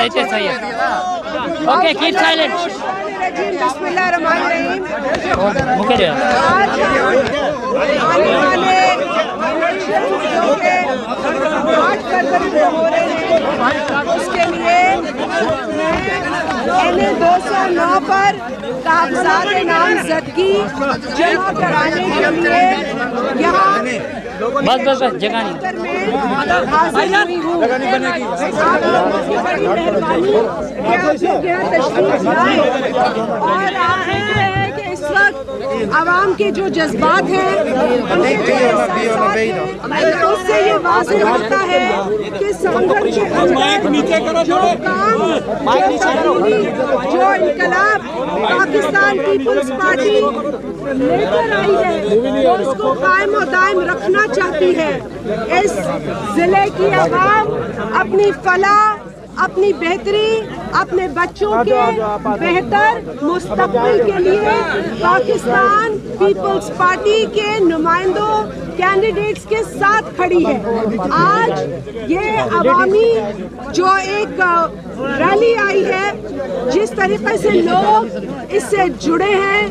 అయితే సही है okay keep silent बिस्मिल्लाहिर्रहमानिर्रहीम मुके दे आने वाले आठ फरवरी को हो रहे हैं उसके लिए NA 209 पर कागजात नामजदगी जमा कराने के लिए यहाँ बस जगह नहीं हाजिर हुई हूँ। आप लोगों की बड़ी मेहरबानी कि आप लोग यहाँ तशरीफ लाए और आप देख रहे हैं कि इस वक्त आवाम के जो जज्बात हैं उससे ये वाज़ेह होता है कि संघर्ष के अंदर जो काम जो इनकलाब पाकिस्तान पीपल्स पार्टी लेकर आई है वो उसको कायम और दायम रखना चाहती है। इस जिले की आवाम अपनी फलाह, अपनी बेहतरी, अपने बच्चों के बेहतर मुस्तकबिल के लिए पाकिस्तान पीपल्स पार्टी के नुमाइंदों कैंडिडेट्स के साथ खड़ी है। आज ये अवामी जो एक रैली आई है, जिस तरीके से लोग इससे जुड़े हैं,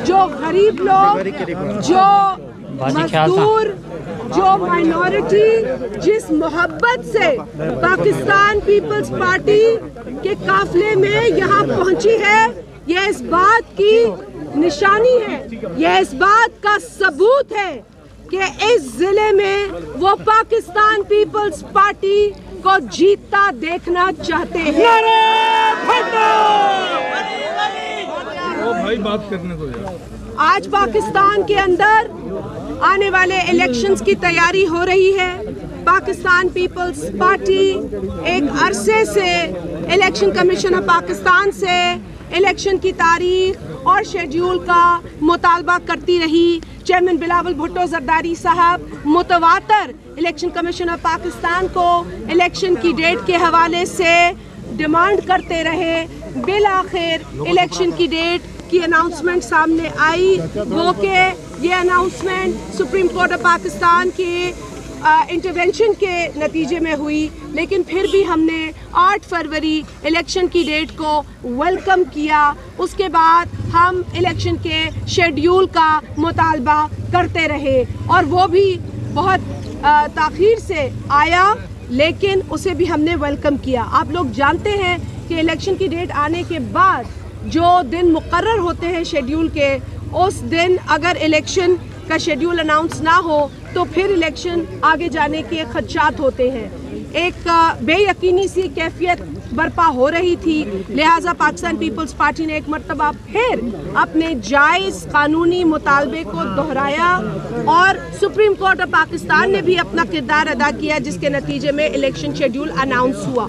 जो गरीब लोग, जो मजदूर, जो माइनॉरिटी जिस मोहब्बत से पाकिस्तान पीपल्स पार्टी के काफिले में यहाँ पहुँची है, यह इस बात की निशानी है, यह इस बात का सबूत है कि इस जिले में वो पाकिस्तान पीपल्स पार्टी को जीतता देखना चाहते हैं। भाई बात करने को आज पाकिस्तान के अंदर आने वाले इलेक्शंस की तैयारी हो रही है। पाकिस्तान पीपल्स पार्टी एक अरसे से इलेक्शन कमीशन ऑफ पाकिस्तान से इलेक्शन की तारीख और शेड्यूल का मुतालबा करती रही। चेयरमैन बिलावल भुट्टो जरदारी साहब मुतवातर इलेक्शन कमीशन ऑफ पाकिस्तान को इलेक्शन की डेट के हवाले से डिमांड करते रहे। बिल आखिर इलेक्शन की डेट की अनाउंसमेंट सामने आई, वो के ये announcement supreme court of Pakistan के इंटरवेंशन के नतीजे में हुई, लेकिन फिर भी हमने 8 फरवरी इलेक्शन की डेट को वेलकम किया। उसके बाद हम इलेक्शन के शेड्यूल का मुतालबा करते रहे और वो भी बहुत ताख़ीर से आया, लेकिन उसे भी हमने वेलकम किया। आप लोग जानते हैं कि इलेक्शन की डेट आने के बाद जो दिन मुकर्रर होते हैं शेड्यूल के, उस दिन अगर इलेक्शन का शेड्यूल अनाउंस ना हो तो फिर इलेक्शन आगे जाने के खदशात होते हैं। एक बेयकीनी सी कैफियत बर्पा हो रही थी, लिहाजा पाकिस्तान पीपल्स पार्टी ने एक मरतबा फिर अपने जायज़ कानूनी मुतालबे को दोहराया और सुप्रीम कोर्ट ऑफ पाकिस्तान ने भी अपना किरदार अदा किया, जिसके नतीजे में इलेक्शन शेड्यूल अनाउंस हुआ।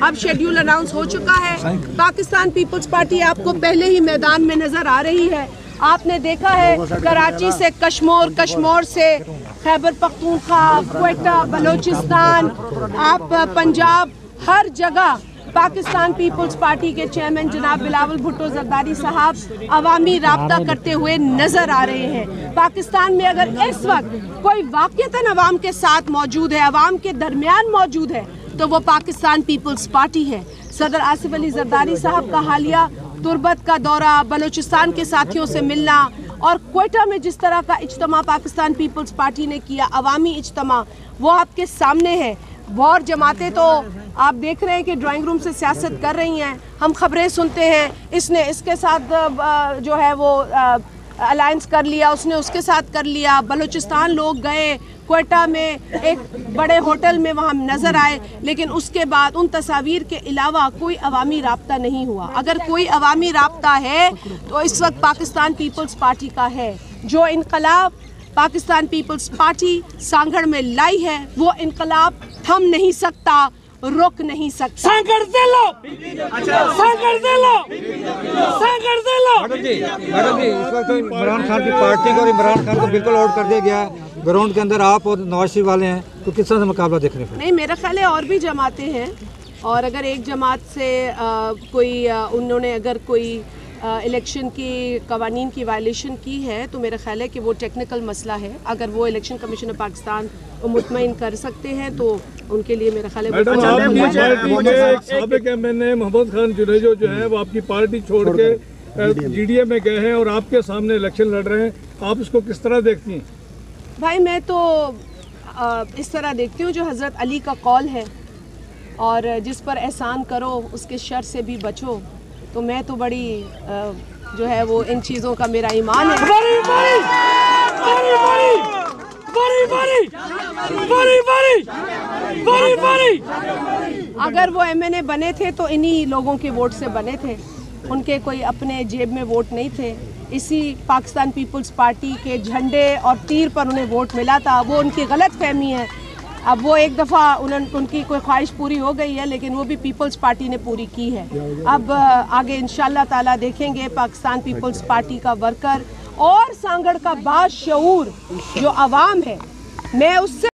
अब शेड्यूल अनाउंस हो चुका है। पाकिस्तान पीपल्स पार्टी आपको पहले ही मैदान में नजर आ रही है। आपने देखा है कराची से कश्मीर, कश्मीर से खैबर पख्तूनख्वा, क्वेटा, बलोचिस्तान, आप पंजाब, हर जगह पाकिस्तान पीपल्स पार्टी के चेयरमैन जनाब बिलावल भुट्टो जरदारी साहब अवामी राब्ता करते हुए नजर आ रहे हैं। पाकिस्तान में अगर इस वक्त कोई वाक़ियतन अवाम के साथ मौजूद है, अवाम के दरमियान मौजूद है, तो वो पाकिस्तान पीपल्स पार्टी है। सदर आसिफ अली जरदारी साहब का हालिया तुर्बत का दौरा, बलोचिस्तान के साथियों से मिलना और क्वेटा में जिस तरह का इज्तिमा पाकिस्तान पीपल्स पार्टी ने किया, अवामी इज्तिमा, वो आपके सामने है। और जमातें तो आप देख रहे हैं कि ड्राइंग रूम से सियासत कर रही हैं। हम खबरें सुनते हैं, इसने इसके साथ जो है वो अलायंस कर लिया, उसने उसके साथ कर लिया। बलूचिस्तान लोग गए, क्वेटा में एक बड़े होटल में वहाँ नज़र आए, लेकिन उसके बाद उन तस्वीर के अलावा कोई अवामी राब्ता नहीं हुआ। अगर कोई अवामी राब्ता है तो इस वक्त पाकिस्तान पीपल्स पार्टी का है। जो इनकलाब पाकिस्तान पीपल्स पार्टी सांगड़ में लाई है, वो इनकलाब थम नहीं सकता, रुक नहीं सकता। सांगड़ दे लो, सांगड़ दे लो, सांगड़ दे लो। मैडम जी, इस वक्त इमरान खान की पार्टी को और इमरान खान को बिल्कुल आउट कर दिया गया। ग्राउंड के अंदर आप और नवाज शरीफ वाले हैं, तो किस तरह से मुकाबला देखने को? नहीं, मेरा ख्याल है और भी जमातें हैं, और अगर एक जमात से कोई उन्होंने अगर कोई इलेक्शन के कवानीन की वायलेशन की है तो मेरा ख्याल है कि वो टेक्निकल मसला है। अगर वो इलेक्शन कमीशन ऑफ पाकिस्तान मुतमईन कर सकते हैं तो उनके लिए मेरा ख्याल है। मैडम, आपकी पार्टी के एक साबिक एमएनए मोहम्मद खान जुनेजो जो है वो आपकी पार्टी छोड़ के जीडीए में गए हैं और आपके सामने इलेक्शन लड़ रहे हैं, आप इसको किस तरह देखती हैं? भाई मैं तो इस तरह देखती हूँ जो हज़रत अली का कौल है और जिस पर एहसान करो उसके शर से भी बचो। तो मैं तो बड़ी जो है वो इन चीज़ों का मेरा ईमान है। अगर वो एमएनए बने थे तो इन्हीं लोगों के वोट से बने थे, उनके कोई अपने जेब में वोट नहीं थे। इसी पाकिस्तान पीपल्स पार्टी के झंडे और तीर पर उन्हें वोट मिला था। वो उनकी गलत फहमी है। अब वो एक दफ़ा उनकी कोई ख्वाहिश पूरी हो गई है लेकिन वो भी पीपल्स पार्टी ने पूरी की है। अब आगे इंशाल्लाह ताला देखेंगे पाकिस्तान पीपल्स पार्टी का वर्कर और सांगड़ का बाशऊर जो आवाम है, मैं उससे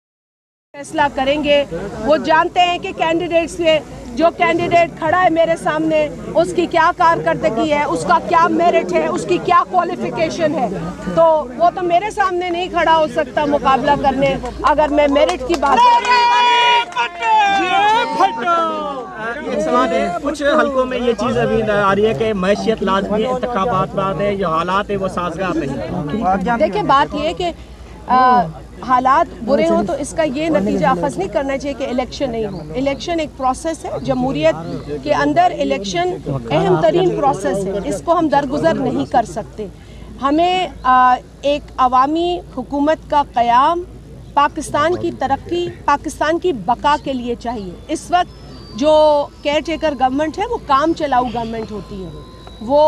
फैसला करेंगे। वो जानते हैं कि कैंडिडेट से जो कैंडिडेट खड़ा है मेरे सामने उसकी क्या कारकर्दगी है, उसका क्या मेरिट है, उसकी क्या क्वालिफिकेशन है। तो वो तो मेरे सामने नहीं खड़ा हो सकता मुकाबला करने अगर मैं मेरिट की बात सवाल है। कुछ हलकों में ये चीज़ अभी आ रही है कि मैशियत लाजमी इंतखाबात बाद है, जो हालात है वो साजगार नहीं। देखिए बात ये है कि हालात बुरे हों तो इसका ये नतीजा अखज़ नहीं करना चाहिए कि इलेक्शन नहीं हो। इलेक्शन एक प्रोसेस है, जमहूरियत के अंदर इलेक्शन अहम तरीन प्रोसेस है, इसको हम दरगुजर नहीं कर सकते। हमें एक अवामी हुकूमत का क़याम पाकिस्तान की तरक्की, पाकिस्तान की बका के लिए चाहिए। इस वक्त जो केयर टेकर गवर्नमेंट है वो काम चलाऊ गवर्नमेंट होती है, वो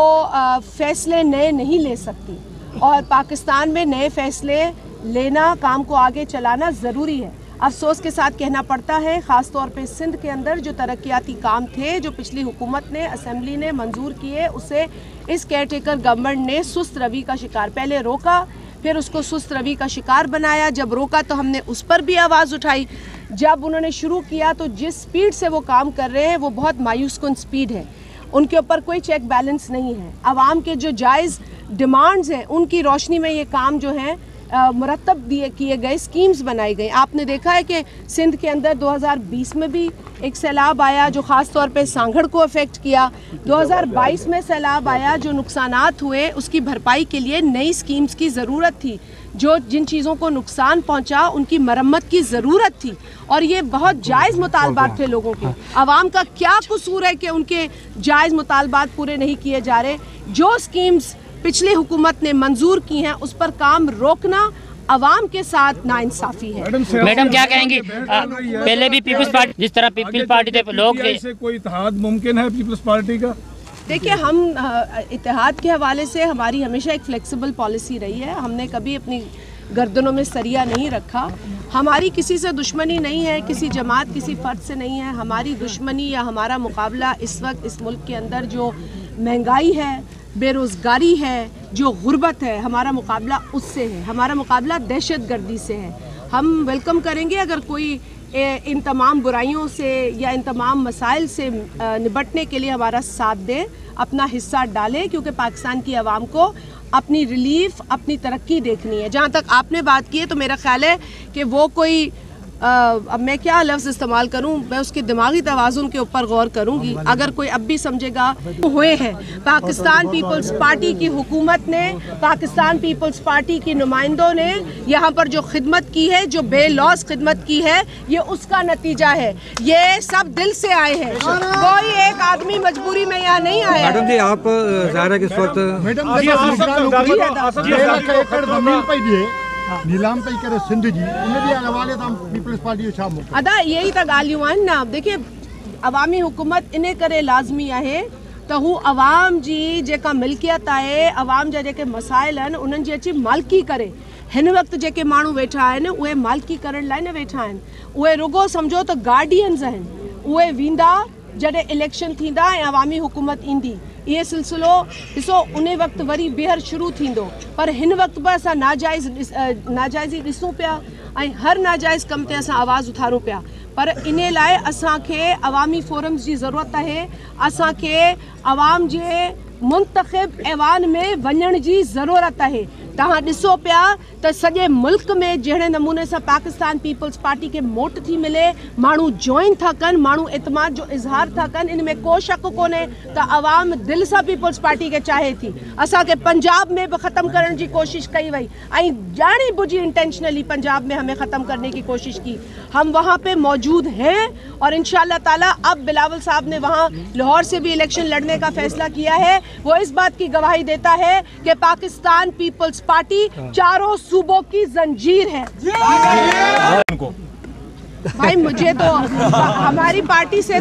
फ़ैसले नए नहीं ले सकती और पाकिस्तान में नए फ़ैसले लेना, काम को आगे चलाना ज़रूरी है। अफसोस के साथ कहना पड़ता है ख़ास तौर पे सिंध के अंदर जो तरक्याती काम थे जो पिछली हुकूमत ने, असम्बली ने मंजूर किए, उसे इस केयर टेकर गवर्नमेंट ने सुस्त रवि का शिकार, पहले रोका फिर उसको सुस्त रवि का शिकार बनाया। जब रोका तो हमने उस पर भी आवाज़ उठाई। जब उन्होंने शुरू किया तो जिस स्पीड से वो काम कर रहे हैं वो बहुत मायूस कुन स्पीड है, उनके ऊपर कोई चेक बैलेंस नहीं है। आवाम के जो जायज़ डिमांड्स हैं उनकी रोशनी में ये काम जो है मुरतब किए गए, स्कीम्स बनाई गई। आपने देखा है कि सिंध के अंदर 2020 में भी एक सैलाब आया जो ख़ास तौर पे सांगड़ को अफेक्ट किया। 2022 में सैलाब आया, जो नुकसानात हुए उसकी भरपाई के लिए नई स्कीम्स की ज़रूरत थी। जो जिन चीज़ों को नुकसान पहुंचा उनकी मरम्मत की ज़रूरत थी और ये बहुत जायज़ मुतालबात थे लोगों के। आवाम का क्या कसूर है कि उनके जायज़ मुतालबात पूरे नहीं किए जा रहे। जो स्कीम्स पिछली हुकूमत ने मंजूर की हैं उस पर काम रोकना अवाम के साथ नाइंसाफी है। मैडम क्या कहेंगी? पहले भी पीपल्स पार्टी, जिस तरह पीपल्स पार्टी थे लोग, इससे कोई इत्तेहाद मुमकिन है पीपल्स पार्टी का? देखिए, हम इत्तेहाद के हवाले से हमारी हमेशा एक फ्लेक्सिबल पॉलिसी रही है। हमने कभी अपनी गर्दनों में सरिया नहीं रखा। हमारी किसी से दुश्मनी नहीं है, किसी जमात, किसी फ़र्द से नहीं है। हमारी दुश्मनी या हमारा मुकाबला इस वक्त इस मुल्क के अंदर जो महंगाई है, बेरोज़गारी है, जो गुर्बत है, हमारा मुकाबला उससे है। हमारा मुकाबला दहशतगर्दी से है। हम वेलकम करेंगे अगर कोई इन तमाम बुराइयों से या इन तमाम मसाइल से निपटने के लिए हमारा साथ दे, अपना हिस्सा डाले, क्योंकि पाकिस्तान की आवाम को अपनी रिलीफ, अपनी तरक्की देखनी है। जहाँ तक आपने बात की है तो मेरा ख्याल है कि वो कोई अब मैं क्या लफ्ज़ इस्तेमाल करूं, मैं उसके दिमागी तवाज़ुन के ऊपर गौर करूंगी। अगर कोई अब भी समझेगा हुए हैं पाकिस्तान पीपल्स पार्टी की हुकूमत ने, पाकिस्तान पीपल्स पार्टी की नुमाइंदों ने यहाँ पर जो खिदमत की है, जो बेलौस खिदमत की है, ये उसका नतीजा है। ये सब दिल से आए हैं, कोई एक आदमी मजबूरी में यहाँ नहीं आया। मैडम जी, आप ज़ाहिर किस वक्त नीलाम पे करे सिंध जी उन्हें भी हवाले था पीपल्स पार्टी छा अदा यही त ॻाल्हियूं आहिनि न। देखिए, अवामी हुकूमत इन करे लाज़मी आहे त हू अवाम जी जेका मिल्कियत आहे, अवाम जा जेके मसाइल आहिनि उन्हनि जी अची मालिकी करे। हिन वक़्तु जेके माण्हू वेठा आहिनि उहे मालिकी करण लाइ न वेठा आहिनि, उहे रुगो सम्झो त गार्डियंस आहिनि। उहे वेंदा जॾहिं इलेक्शन थींदा ऐं अवामी हुकूमत ईंदी, ये सिलसिलो ॾिसो उन वक़्तु वरी ॿीहर शुरू थींदो। पर हिन वक़्तु बि असां नाजाइज़ी ॾिसूं पिया ऐं हर नाजाइज़ कम ते असां आवाज़ उथारूं पिया। पर इन लाइ असांखे अवामी फोरम्स जी ज़रूरत आहे। असांखे अवाम जे मुंतखब ऐवान में वञण जी ज़रूरत है। तहां ॾिसो पिया त सॼे मुल्क में जहिड़े नमूने सां पाकिस्तान पीपल्स पार्टी खे मोट थी मिले, माण्हू जॉइन था कनि, माण्हू इतमाद जो इज़हार था कनि, इन में को शक कोन्हे त अवाम दिलि सां पीपल्स पार्टी खे चाहे थी। असांखे पंजाब में भी ख़त्म करण की कोशिश कई वई ऐं जानी बुझी इंटेंशनली पंजाब में हमें ख़त्म करने की कोशिश की। हम वहाँ पे मौजूद हैं और इंशाअल्लाह ताला अब बिलावल साहब ने वहाँ लाहौर से भी इलेक्शन लड़ने का फैसला किया है। वो इस बात की गवाही देता है कि पाकिस्तान पीपल्स पार्टी चारों सूबों की जंजीर है। भाई मुझे तो हमारी पार्टी से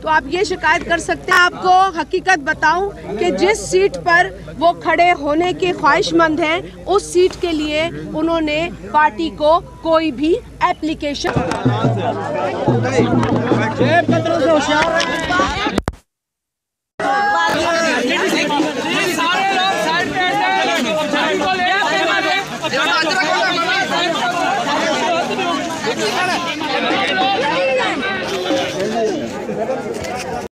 तो आप ये शिकायत कर सकते हैं। आपको हकीकत बताऊं कि जिस सीट पर वो खड़े होने के ख्वाहिशमंद हैं, उस सीट के लिए उन्होंने पार्टी को कोई भी एप्लीकेशन